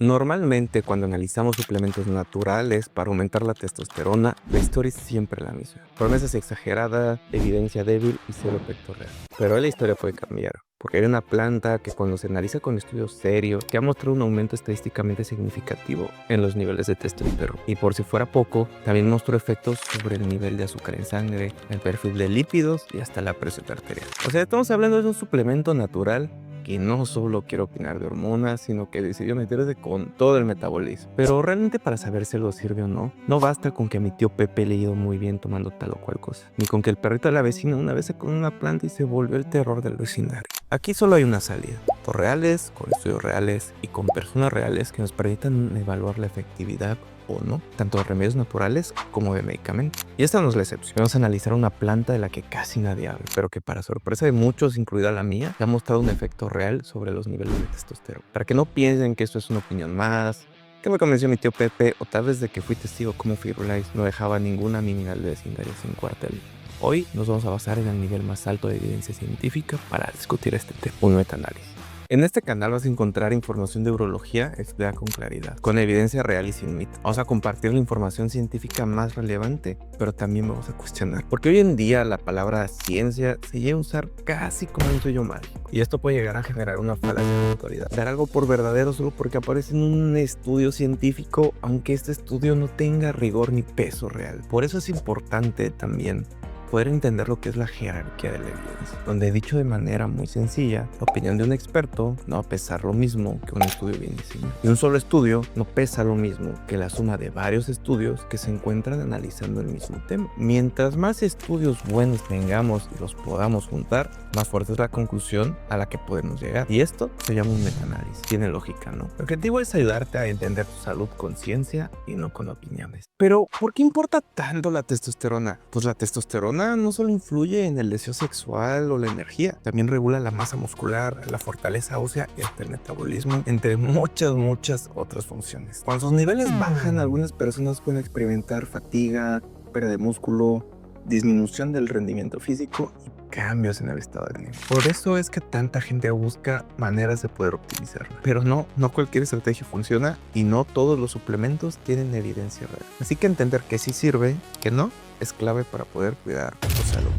Normalmente, cuando analizamos suplementos naturales para aumentar la testosterona, la historia es siempre la misma. Promesas exageradas, evidencia débil y cero efecto real. Pero hoy la historia puede cambiar, porque hay una planta que cuando se analiza con estudios serios, que ha mostrado un aumento estadísticamente significativo en los niveles de testosterona. Y por si fuera poco, también mostró efectos sobre el nivel de azúcar en sangre, el perfil de lípidos y hasta la presión arterial. O sea, estamos hablando de un suplemento natural que no solo quiere opinar de hormonas, sino que decidió meterse con todo el metabolismo. Pero realmente para saber si algo sirve o no, no basta con que a mi tío Pepe le ha ido muy bien tomando tal o cual cosa, ni con que el perrito de la vecina una vez sacó una planta y se volvió el terror del vecindario. Aquí solo hay una salida, datos reales, con estudios reales y con personas reales que nos permitan evaluar la efectividad o no, tanto de remedios naturales como de medicamentos. Y esta no es la excepción. Vamos a analizar una planta de la que casi nadie habla, pero que para sorpresa de muchos, incluida la mía, ha mostrado un efecto real sobre los niveles de testosterona. Para que no piensen que esto es una opinión más, que me convenció mi tío Pepe, o tal vez de que fui testigo como Firulais no dejaba ninguna mínima del vecindario sin cuartel. Hoy nos vamos a basar en el nivel más alto de evidencia científica para discutir este tema, un metaanálisis. En este canal vas a encontrar información de urología explicada con claridad, con evidencia real y sin mito. Vamos a compartir la información científica más relevante, pero también vamos a cuestionar. Porque hoy en día la palabra ciencia se llega a usar casi como un sello mágico. Y esto puede llegar a generar una falacia de autoridad. Dar algo por verdadero solo porque aparece en un estudio científico, aunque este estudio no tenga rigor ni peso real. Por eso es importante también poder entender lo que es la jerarquía de la evidencia, donde dicho de manera muy sencilla, la opinión de un experto no va a pesar lo mismo que un estudio bien diseñado. Y un solo estudio no pesa lo mismo que la suma de varios estudios que se encuentran analizando el mismo tema. Mientras más estudios buenos tengamos y los podamos juntar, más fuerte es la conclusión a la que podemos llegar. Y esto se llama un metaanálisis. Tiene lógica, ¿no? El objetivo es ayudarte a entender tu salud con ciencia y no con opiniones. Pero, ¿por qué importa tanto la testosterona? Pues la testosterona no solo influye en el deseo sexual o la energía, también regula la masa muscular, la fortaleza ósea y hasta el metabolismo, entre muchas otras funciones. Cuando sus niveles bajan, algunas personas pueden experimentar fatiga, pérdida de músculo, disminución del rendimiento físico y cambios en el estado de ánimo. Por eso es que tanta gente busca maneras de poder optimizarla. Pero no cualquier estrategia funciona y no todos los suplementos tienen evidencia real. Así que entender que sí sirve, que no, es clave para poder cuidar tu salud.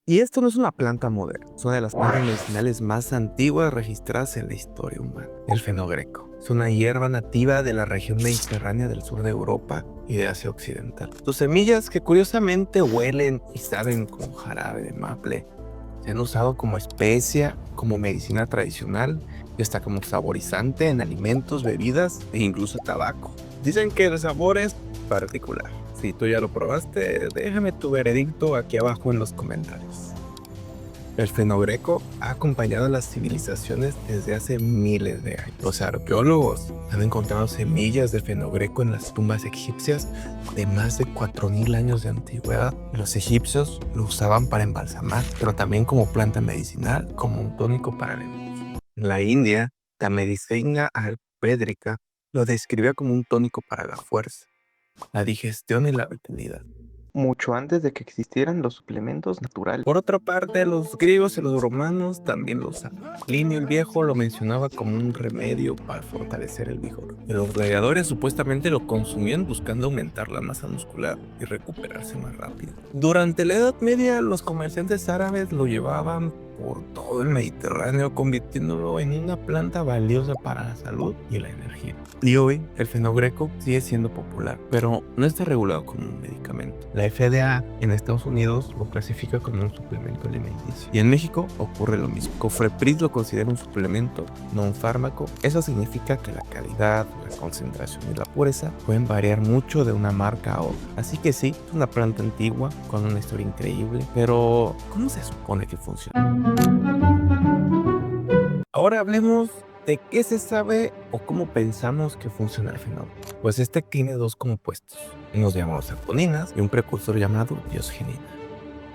Y esto no es una planta moderna, es una de las plantas medicinales más antiguas registradas en la historia humana, el fenogreco. Es una hierba nativa de la región mediterránea del sur de Europa y de Asia Occidental. Sus semillas, que curiosamente huelen y saben como jarabe de maple, se han usado como especia, como medicina tradicional y hasta como saborizante en alimentos, bebidas e incluso tabaco. Dicen que el sabor es particular. Si tú ya lo probaste, déjame tu veredicto aquí abajo en los comentarios. El fenogreco ha acompañado a las civilizaciones desde hace miles de años. Los arqueólogos han encontrado semillas de fenogreco en las tumbas egipcias de más de 4000 años de antigüedad. Los egipcios lo usaban para embalsamar, pero también como planta medicinal, como un tónico para enemigos. En la India, la medicina ayurvédica lo describía como un tónico para la fuerza, la digestión y la vitalidad, mucho antes de que existieran los suplementos naturales. Por otra parte, los griegos y los romanos también lo usaban. Plinio el Viejo lo mencionaba como un remedio para fortalecer el vigor. Y los gladiadores supuestamente lo consumían buscando aumentar la masa muscular y recuperarse más rápido. Durante la Edad Media, los comerciantes árabes lo llevaban por todo el Mediterráneo, convirtiéndolo en una planta valiosa para la salud y la energía. Y hoy, el fenogreco sigue siendo popular, pero no está regulado como un medicamento. La FDA en Estados Unidos lo clasifica como un suplemento alimenticio. Y en México ocurre lo mismo. Cofepris lo considera un suplemento, no un fármaco. Eso significa que la calidad, la concentración y la pureza pueden variar mucho de una marca a otra. Así que sí, es una planta antigua con una historia increíble, pero ¿cómo se supone que funciona? Ahora hablemos de qué se sabe o cómo pensamos que funciona el fenómeno. Pues este tiene dos compuestos, unos llamados saponinas y un precursor llamado diosgenina.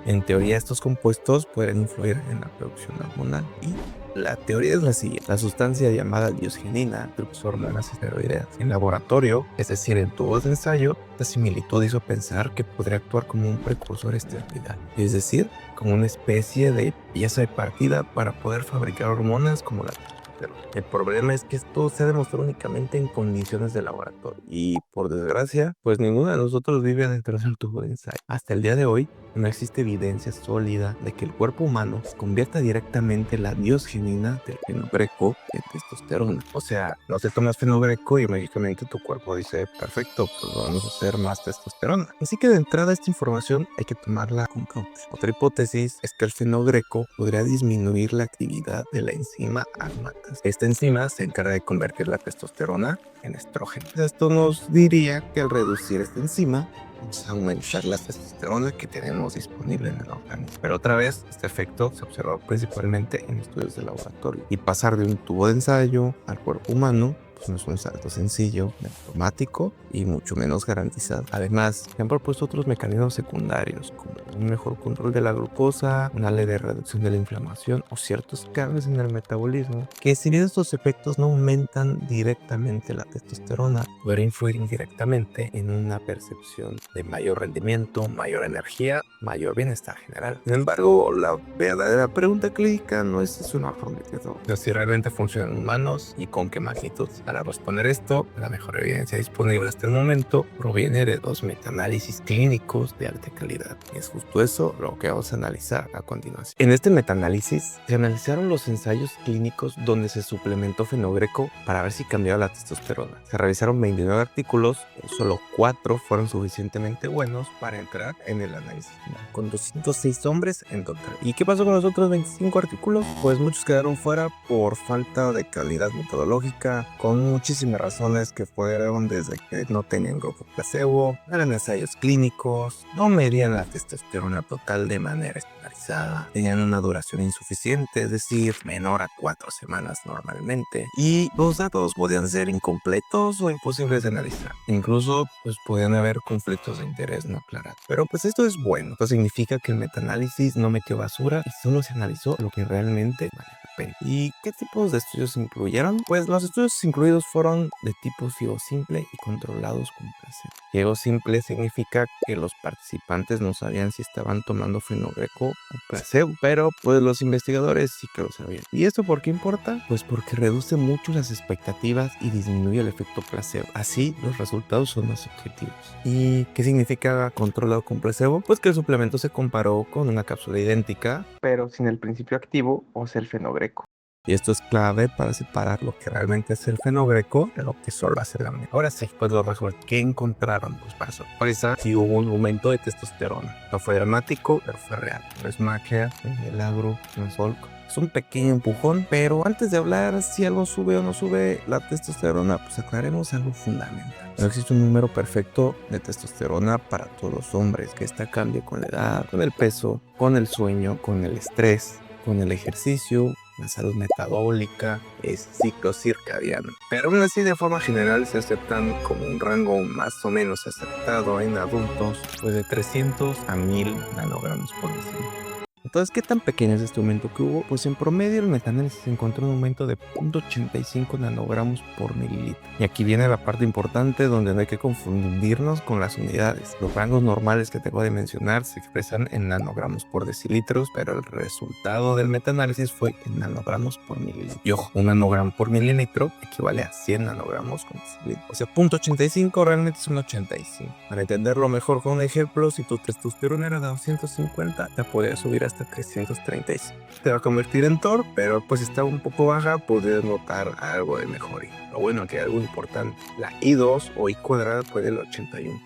En teoría estos compuestos pueden influir en la producción hormonal y la teoría es la siguiente. La sustancia llamada diosgenina produce hormonas esteroideas. En laboratorio, es decir, en tubos de ensayo, esta similitud hizo pensar que podría actuar como un precursor esteroidal, es decir, como una especie de pieza de partida para poder fabricar hormonas como la testosterona. El problema es que esto se ha demostrado únicamente en condiciones de laboratorio y, por desgracia, pues ninguno de nosotros vive dentro del tubo de ensayo. Hasta el día de hoy no existe evidencia sólida de que el cuerpo humano convierta directamente la diosgenina del fenogreco en testosterona. O sea, no te tomas fenogreco y mágicamente tu cuerpo dice, perfecto, pues vamos a hacer más testosterona. Así que de entrada esta información hay que tomarla con cautela. Otra hipótesis es que el fenogreco podría disminuir la actividad de la enzima aromatasa. Esta enzima se encarga de convertir la testosterona en estrógeno. Esto nos diría que al reducir esta enzima, vamos a aumentar la testosterona que tenemos disponible en el organismo. Pero otra vez, este efecto se observó principalmente en estudios de laboratorio. Y pasar de un tubo de ensayo al cuerpo humano pues no es un salto sencillo, automático y mucho menos garantizado. Además, se han propuesto otros mecanismos secundarios, como un mejor control de la glucosa, una leve reducción de la inflamación o ciertos cambios en el metabolismo, que si bien estos efectos no aumentan directamente la testosterona, podrían influir indirectamente en una percepción de mayor rendimiento, mayor energía, mayor bienestar general. Sin embargo, la verdadera pregunta clínica no es si es una prometedor, sino si realmente funciona en humanos y con qué magnitud. Para responder esto, la mejor evidencia disponible hasta el momento proviene de 2 metaanálisis clínicos de alta calidad. Y es justo eso lo que vamos a analizar a continuación. En este metaanálisis se analizaron los ensayos clínicos donde se suplementó fenogreco para ver si cambiaba la testosterona. Se realizaron 29 artículos, solo 4 fueron suficientemente buenos para entrar en el análisis final, con 206 hombres en total. ¿Y qué pasó con los otros 25 artículos? Pues muchos quedaron fuera por falta de calidad metodológica, con muchísimas razones que fueron desde que no tenían grupo placebo, eran ensayos clínicos, no medían la testosterona total de manera estandarizada, tenían una duración insuficiente, es decir, menor a 4 semanas normalmente, y los datos podían ser incompletos o imposibles de analizar. Incluso, pues podían haber conflictos de interés no aclarados. Pero pues esto es bueno, esto significa que el metaanálisis no metió basura y solo se analizó lo que realmente vale la pena. ¿Y qué tipos de estudios incluyeron? Pues los estudios incluidos fueron de tipo ciego simple y controlados con placebo. Ciego simple significa que los participantes no sabían si estaban tomando fenogreco o placebo, pero pues los investigadores sí que lo sabían. ¿Y esto por qué importa? Pues porque reduce mucho las expectativas y disminuye el efecto placebo. Así los resultados son más objetivos. ¿Y qué significa controlado con placebo? Pues que el suplemento se comparó con una cápsula idéntica, pero sin el principio activo, o sea, el fenogreco. Y esto es clave para separar lo que realmente es el fenogreco de lo que solo hace la amiga. Ahora sí, pues los resultados que encontraron, pues para sorpresa, sí hubo un aumento de testosterona. No fue dramático, pero fue real. No es magia, no es milagro, no es folclore. Es un pequeño empujón, pero antes de hablar si algo sube o no sube la testosterona, pues aclaremos algo fundamental. No existe un número perfecto de testosterona para todos los hombres, que esta cambie con la edad, con el peso, con el sueño, con el estrés, con el ejercicio, la salud metabólica, es ciclo circadiano. Pero aún así, de forma general, se aceptan como un rango más o menos aceptado en adultos, pues de 300 a 1000 nanogramos por decilitro. Entonces, ¿qué tan pequeño es este aumento que hubo? Pues en promedio el metaanálisis encontró un aumento de 0.85 nanogramos por mililitro. Y aquí viene la parte importante donde no hay que confundirnos con las unidades. Los rangos normales que te acabo de mencionar se expresan en nanogramos por decilitros, pero el resultado del metaanálisis fue en nanogramos por mililitro. Y ojo, un nanogramo por mililitro equivale a 100 nanogramos con decilitro. O sea, 0.85 realmente es un 85. Para entenderlo mejor con un ejemplo, si tu testosterona era de 250, te podría subir hasta 336. Te va a convertir en Thor, pero pues está un poco baja, puedes notar algo de mejoría. Lo bueno que algo importante, la I2 o I cuadrada fue del 81%.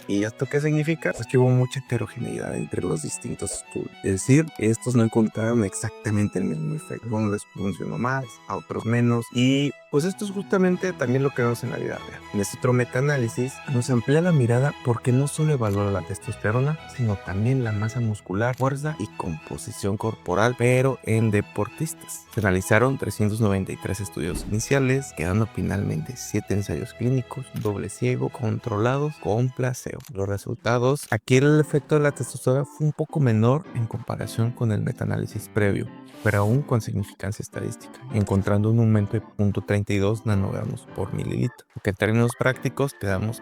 ¿Y esto qué significa? Pues que hubo mucha heterogeneidad entre los distintos estudios. Es decir, que estos no encontraron exactamente el mismo efecto. A unos les funcionó más, a otros menos. Y pues esto es justamente también lo que vemos en la vida real. En este otro metaanálisis nos amplía la mirada porque no solo evalúa la testosterona, sino también la masa muscular, fuerza y composición corporal, pero en deportistas. Se analizaron 393 estudios iniciales, quedando finalmente 7 ensayos clínicos, doble ciego, controlados con placebo. Los resultados, aquí el efecto de la testosterona fue un poco menor en comparación con el metaanálisis previo, pero aún con significancia estadística, encontrando un aumento de 0.32 nanogramos por mililitro, que en términos prácticos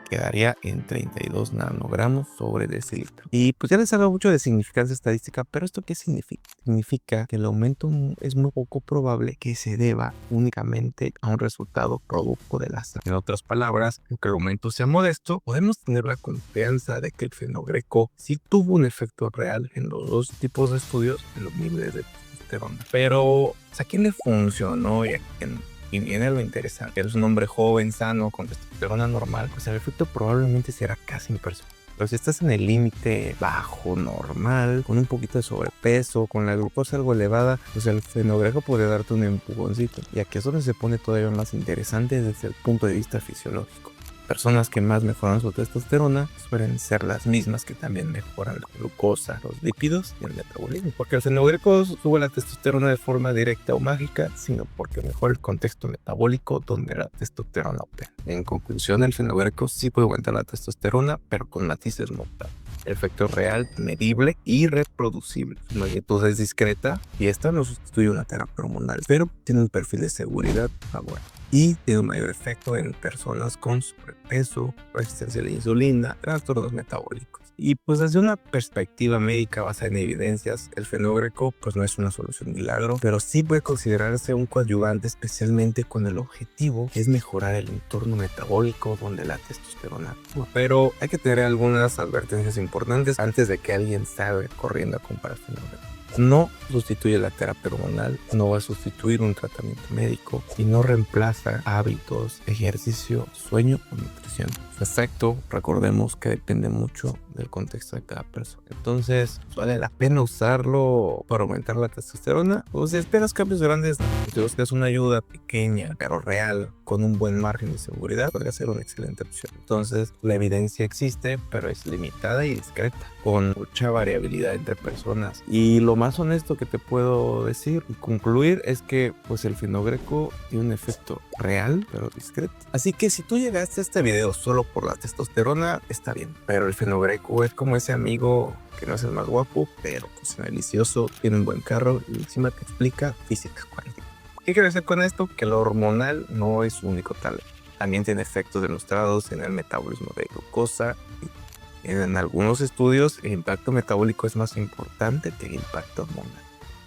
quedaría en 32 nanogramos sobre decilitro. Y pues ya les hablo mucho de significancia estadística, pero ¿esto qué significa? Significa que el aumento es muy poco probable que se deba únicamente a un resultado producto del azar. En otras palabras, aunque el aumento sea modesto, podemos tener la confianza de que el fenogreco sí tuvo un efecto real en los dos tipos de estudios en los niveles de testosterona. Pero, ¿a quién le funcionó y a quién? Y viene lo interesante. Eres un hombre joven, sano, con testosterona normal, pues el efecto probablemente será casi imperceptible. Pero si estás en el límite bajo, normal, con un poquito de sobrepeso, con la glucosa algo elevada, pues el fenogreco puede darte un empujoncito. Y aquí es donde se pone todavía más interesante desde el punto de vista fisiológico. Personas que más mejoran su testosterona suelen ser las mismas que también mejoran la glucosa, los lípidos y el metabolismo. Porque el fenogreco sube la testosterona de forma directa o mágica, sino porque mejora el contexto metabólico donde la testosterona opera. En conclusión, el fenogreco sí puede aumentar la testosterona, pero con matices notables. El efecto real, medible y reproducible. Su magnitud es discreta y esta no sustituye una terapia hormonal, pero tiene un perfil de seguridad favorable. Y tiene un mayor efecto en personas con sobrepeso, resistencia a la insulina, trastornos metabólicos. Y pues desde una perspectiva médica basada en evidencias, el fenogreco pues no es una solución milagro, pero sí puede considerarse un coadyuvante, especialmente con el objetivo que es mejorar el entorno metabólico donde la testosterona actúa. Pero hay que tener algunas advertencias importantes antes de que alguien salga corriendo a comprar fenogreco. No sustituye la terapia hormonal, no va a sustituir un tratamiento médico y no reemplaza hábitos, ejercicio, sueño o nutrición. Su efecto, recordemos que depende mucho del contexto de cada persona. Entonces, ¿vale la pena usarlo para aumentar la testosterona? O si esperas cambios grandes, no. Si buscas una ayuda pequeña pero real, con un buen margen de seguridad, podría ser una excelente opción. Entonces, la evidencia existe, pero es limitada y discreta, con mucha variabilidad entre personas. Y lo más honesto que te puedo decir y concluir es que pues el fenogreco tiene un efecto real, pero discreto. Así que si tú llegaste a este video solo por la testosterona, está bien. Pero el fenogreco es como ese amigo que no es el más guapo, pero cocina delicioso, tiene un buen carro y encima te explica física cuántica. ¿Qué quiero decir con esto? Que lo hormonal no es su único talento. También tiene efectos demostrados en el metabolismo de glucosa. En algunos estudios, el impacto metabólico es más importante que el impacto hormonal.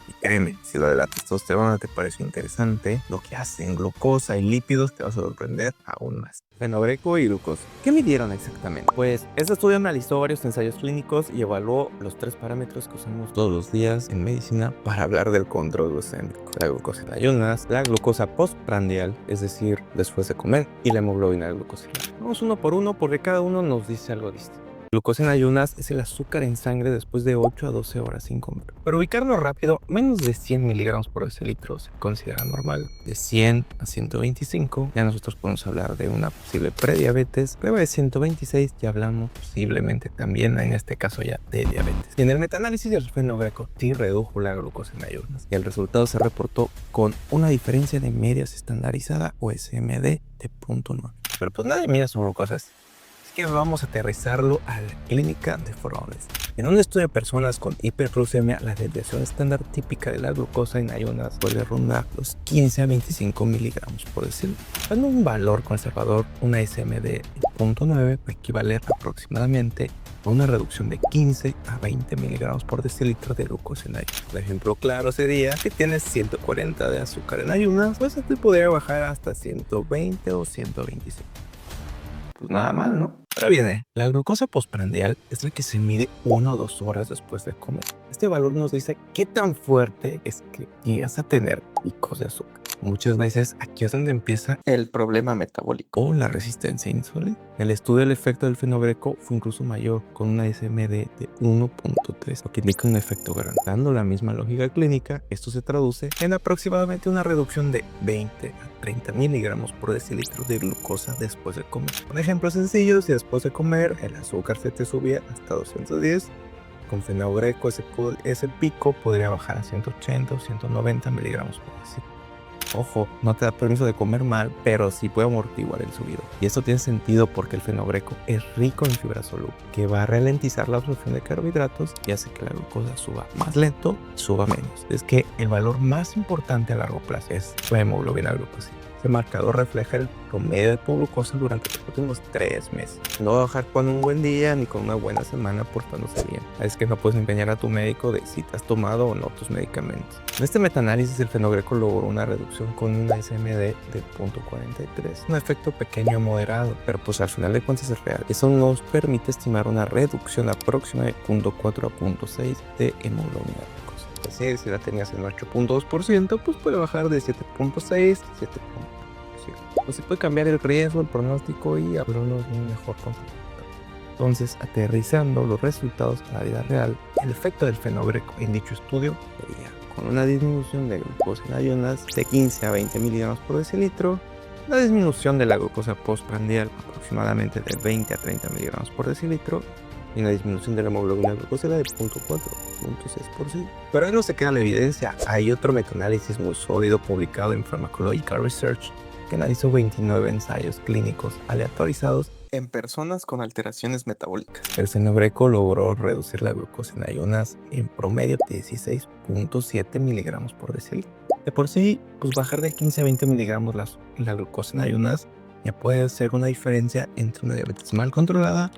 Y créeme, si lo de la testosterona te parece interesante, lo que hacen glucosa y lípidos te va a sorprender aún más. Fenogreco y glucosa. ¿Qué midieron exactamente? Pues este estudio analizó varios ensayos clínicos y evaluó los 3 parámetros que usamos todos los días en medicina para hablar del control glucémico: la glucosa en ayunas, la glucosa postprandial, es decir, después de comer, y la hemoglobina glucosilar. Vamos uno por uno porque cada uno nos dice algo distinto. Glucosa en ayunas es el azúcar en sangre después de 8 a 12 horas sin comer. Para ubicarlo rápido, menos de 100 miligramos por decilitro se considera normal. De 100 a 125 ya nosotros podemos hablar de una posible prediabetes. Prueba de 126 ya hablamos posiblemente también, en este caso ya, de diabetes. Y en el metaanálisis del fenogreco sí redujo la glucosa en ayunas. Y el resultado se reportó con una diferencia de medias estandarizada o SMD de 0.9. Pero pues nadie mide su glucosa. Que vamos a aterrizarlo a la clínica de Flores. En un estudio de personas con hiperglucemia, la desviación estándar típica de la glucosa en ayunas puede rondar los 15 a 25 miligramos por decilitro. Dando un valor conservador, una SMD de 0.9 puede equivaler aproximadamente a una reducción de 15 a 20 miligramos por decilitro de glucosa en ayunas. Un ejemplo claro sería que tienes 140 de azúcar en ayunas, pues esto podría bajar hasta 120 o 125. Pues nada mal, ¿no? Ahora viene, la glucosa postprandial es la que se mide 1 o 2 horas después de comer. Este valor nos dice qué tan fuerte es que llegas a tener picos de azúcar. Muchas veces aquí es donde empieza el problema metabólico o la resistencia a insulina. El estudio del efecto del fenogreco fue incluso mayor, con una SMD de 1.3, lo que indica un efecto grande. Dando la misma lógica clínica, esto se traduce en aproximadamente una reducción de 20 a 30 miligramos por decilitro de glucosa después de comer. Un ejemplo sencillo: si después de comer el azúcar se te subía hasta 210, con fenogreco ese pico podría bajar a 180 o 190 miligramos por decilitro. Ojo, no te da permiso de comer mal, pero sí puede amortiguar el subido. Y esto tiene sentido porque el fenogreco es rico en fibra soluble, que va a ralentizar la absorción de carbohidratos y hace que la glucosa suba más lento y suba menos. Es que el valor más importante a largo plazo es la hemoglobina glucósica. Este marcador refleja el promedio de tu glucosa durante los últimos 3 meses. No va a bajar con un buen día ni con una buena semana portándose bien. Es que no puedes engañar a tu médico de si te has tomado o no tus medicamentos. En este metaanálisis el fenogreco logró una reducción con una SMD de 0.43. Un efecto pequeño moderado, pero pues al final de cuentas es real. Eso nos permite estimar una reducción aproximada de 0.4 a 0.6 de hemoglobina. Es decir, si la tenías en 8.2%, pues puede bajar de 7.6 a 7.5. Pues se puede cambiar el riesgo, el pronóstico y hablarnos un mejor concepto. Entonces, aterrizando los resultados a la vida real, el efecto del fenogreco en dicho estudio sería con una disminución de glucosa en ayunas de 15 a 20 miligramos por decilitro, una disminución de la glucosa postprandial aproximadamente de 20 a 30 miligramos por decilitro, y una disminución de la hemoglobina glucósica de 0.4-0.6%. Pero ahí no se queda la evidencia. Hay otro metaanálisis muy sólido publicado en Pharmacological Research que analizó 29 ensayos clínicos aleatorizados en personas con alteraciones metabólicas. El fenogreco logró reducir la glucosa en ayunas en promedio de 16.7 miligramos por decilitro. De por sí, pues bajar de 15 a 20 miligramos la glucosa en ayunas ya puede ser una diferencia entre una diabetes mal controlada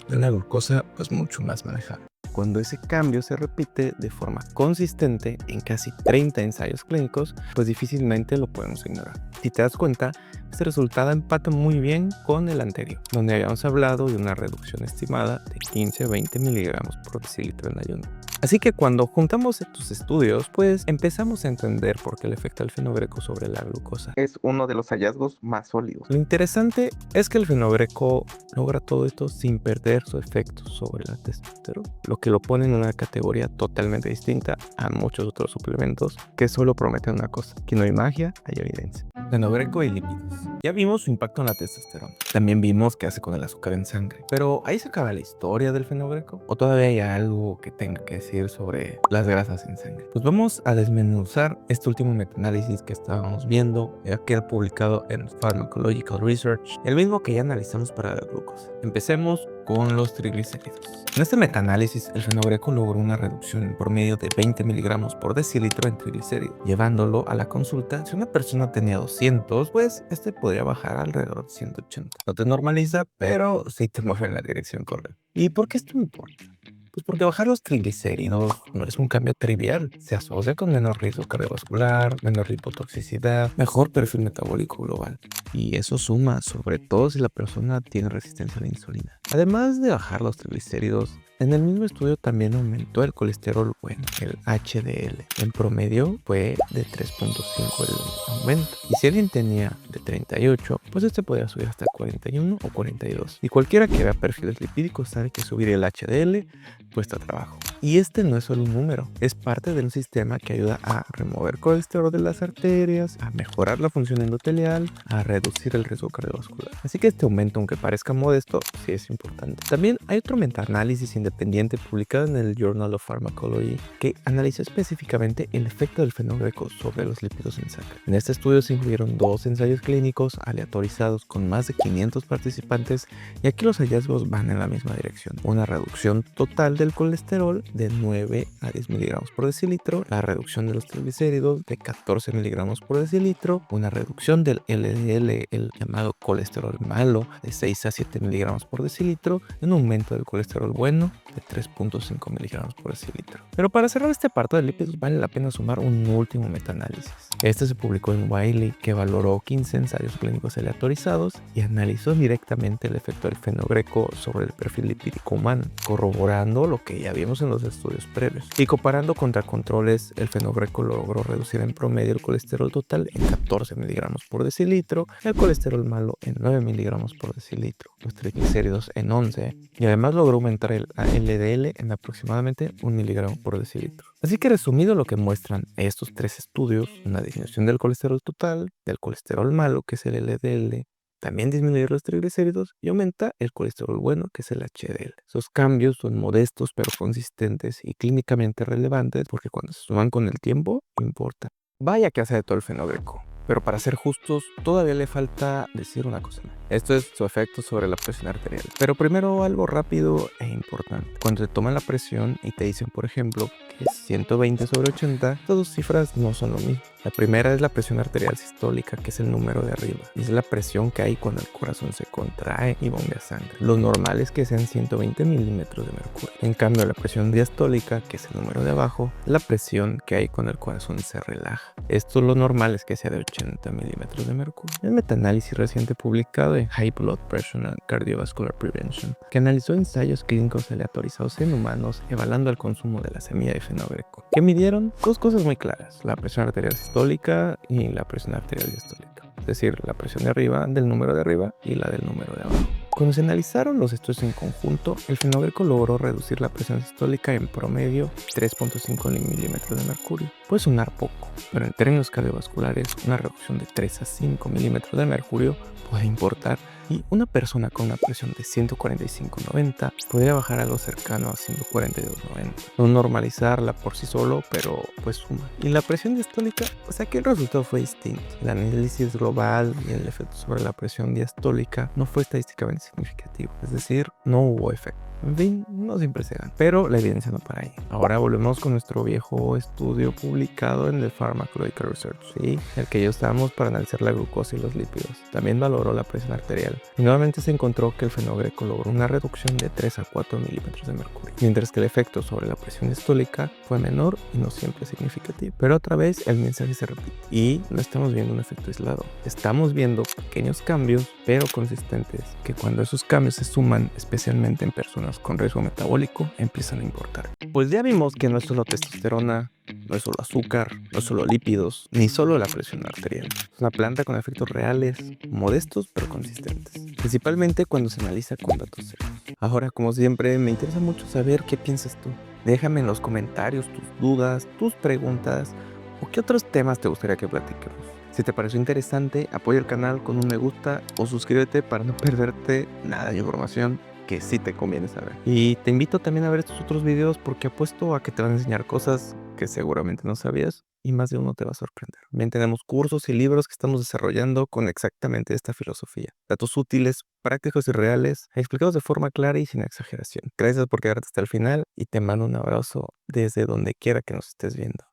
de una glucosa pues mucho más manejable. Cuando ese cambio se repite de forma consistente en casi 30 ensayos clínicos, pues difícilmente lo podemos ignorar. Si te das cuenta, este resultado empata muy bien con el anterior, donde habíamos hablado de una reducción estimada de 15 a 20 miligramos por decilitro en ayuno. Así que cuando juntamos estos estudios, pues empezamos a entender por qué el efecto del fenogreco sobre la glucosa es uno de los hallazgos más sólidos. Lo interesante es que el fenogreco logra todo esto sin perder su efecto sobre la testosterona, lo que lo pone en una categoría totalmente distinta a muchos otros suplementos que solo prometen una cosa: que no hay magia, hay evidencia. Fenogreco y lípidos. Ya vimos su impacto en la testosterona. También vimos qué hace con el azúcar en sangre. Pero ¿ahí se acaba la historia del fenogreco? ¿O todavía hay algo que tenga que decir sobre las grasas en sangre? Pues vamos a desmenuzar este último metaanálisis que estábamos viendo, que ha publicado en Pharmacological Research, el mismo que ya analizamos para la glucosa. Empecemos con los triglicéridos. En este metaanálisis, el fenogreco logró una reducción en promedio de 20 miligramos por decilitro en triglicéridos, llevándolo a la consulta. Si una persona tenía 200, pues este podría bajar alrededor de 180. No te normaliza, pero sí te mueve en la dirección correcta. ¿Y por qué esto importa? Pues porque bajar los triglicéridos no es un cambio trivial. Se asocia con menor riesgo cardiovascular, menor lipotoxicidad, mejor perfil metabólico global. Y eso suma, sobre todo si la persona tiene resistencia a la insulina. Además de bajar los triglicéridos, en el mismo estudio también aumentó el colesterol bueno, el HDL. En promedio fue de 3.5 el aumento. Y si alguien tenía de 38, pues este podría subir hasta 41 o 42. Y cualquiera que vea perfiles lipídicos sabe que subir el HDL cuesta trabajo. Y este no es solo un número, es parte de un sistema que ayuda a remover colesterol de las arterias, a mejorar la función endotelial, a reducir el riesgo cardiovascular. Así que este aumento, aunque parezca modesto, sí es importante. También hay otro metaanálisis independiente publicado en el Journal of Pharmacology que analizó específicamente el efecto del fenogreco sobre los lípidos en sangre. En este estudio se incluyeron 2 ensayos clínicos aleatorizados con más de 500 participantes, y aquí los hallazgos van en la misma dirección: una reducción total del colesterol de 9 a 10 miligramos por decilitro, la reducción de los triglicéridos de 14 miligramos por decilitro, una reducción del LDL, el llamado colesterol malo, de 6 a 7 miligramos por decilitro, y un aumento del colesterol bueno de 3.5 miligramos por decilitro. Pero para cerrar este apartado de lípidos vale la pena sumar un último metaanálisis. Este se publicó en Wiley, que valoró 15 ensayos clínicos aleatorizados y analizó directamente el efecto del fenogreco sobre el perfil lipídico humano, corroborando lo que ya vimos en los estudios previos. Y comparando contra controles, el fenogreco logró reducir en promedio el colesterol total en 14 miligramos por decilitro, el colesterol malo en 9 miligramos por decilitro, los triglicéridos en 11, y además logró aumentar el LDL en aproximadamente 1 miligramo por decilitro. Así que resumido, lo que muestran estos 3 estudios: una disminución del colesterol total, del colesterol malo, que es el LDL, también disminuir los triglicéridos, y aumenta el colesterol bueno, que es el HDL. Esos cambios son modestos pero consistentes y clínicamente relevantes, porque cuando se suman con el tiempo, importa. Vaya que hace de todo el fenogreco. Pero para ser justos, todavía le falta decir una cosa más. Esto es su efecto sobre la presión arterial. Pero primero algo rápido e importante. Cuando te toman la presión y te dicen, por ejemplo, que es 120/80, estas dos cifras no son lo mismo. La primera es la presión arterial sistólica, que es el número de arriba. Y es la presión que hay cuando el corazón se contrae y bombea sangre. Lo normal es que sean 120 milímetros de mercurio. En cambio, la presión diastólica, que es el número de abajo, es la presión que hay cuando el corazón se relaja. Esto lo normal es que sea de 80 milímetros de mercurio. El metaanálisis reciente publicado en High Blood Pressure and Cardiovascular Prevention, que analizó ensayos clínicos aleatorizados en humanos evaluando el consumo de la semilla de fenogreco, que midieron dos cosas muy claras: la presión arterial sistólica y la presión arterial diastólica. Es decir, la presión de arriba del número de arriba y la del número de abajo. Cuando se analizaron los estudios en conjunto, el fenogreco logró reducir la presión sistólica en promedio 3.5 milímetros de mercurio. Puede sonar poco, pero en términos cardiovasculares, una reducción de 3 a 5 milímetros de mercurio puede importar, y una persona con una presión de 145/90 podría bajar algo cercano a 142/90. No normalizarla por sí solo, pero pues suma. Y la presión diastólica, o sea que el resultado fue distinto. El análisis global y el efecto sobre la presión diastólica no fue estadísticamente significativo, es decir, no hubo efecto. En fin, no siempre se gana, pero la evidencia no para ahí. Ahora volvemos con nuestro viejo estudio publicado en el Pharmacological Research, ¿sí? El que ya usamos para analizar la glucosa y los lípidos. También valoró la presión arterial y nuevamente se encontró que el fenogreco logró una reducción de 3 a 4 milímetros de mercurio, mientras que el efecto sobre la presión diastólica fue menor y no siempre significativo. Pero otra vez el mensaje se repite y no estamos viendo un efecto aislado. Estamos viendo pequeños cambios, pero consistentes, que cuando esos cambios se suman, especialmente en personas con riesgo metabólico, empiezan a importar. Pues ya vimos que no es solo testosterona, no es solo azúcar, no es solo lípidos, ni solo la presión arterial. Es una planta con efectos reales, modestos pero consistentes, principalmente cuando se analiza con datos serios. Ahora, como siempre, me interesa mucho saber qué piensas tú. Déjame en los comentarios tus dudas, tus preguntas o qué otros temas te gustaría que platiquemos. Si te pareció interesante, apoya el canal con un me gusta o suscríbete para no perderte nada de información que sí te conviene saber. Y te invito también a ver estos otros videos porque apuesto a que te van a enseñar cosas que seguramente no sabías y más de uno te va a sorprender. Bien, tenemos cursos y libros que estamos desarrollando con exactamente esta filosofía. Datos útiles, prácticos y reales, explicados de forma clara y sin exageración. Gracias por quedarte hasta el final y te mando un abrazo desde donde quiera que nos estés viendo.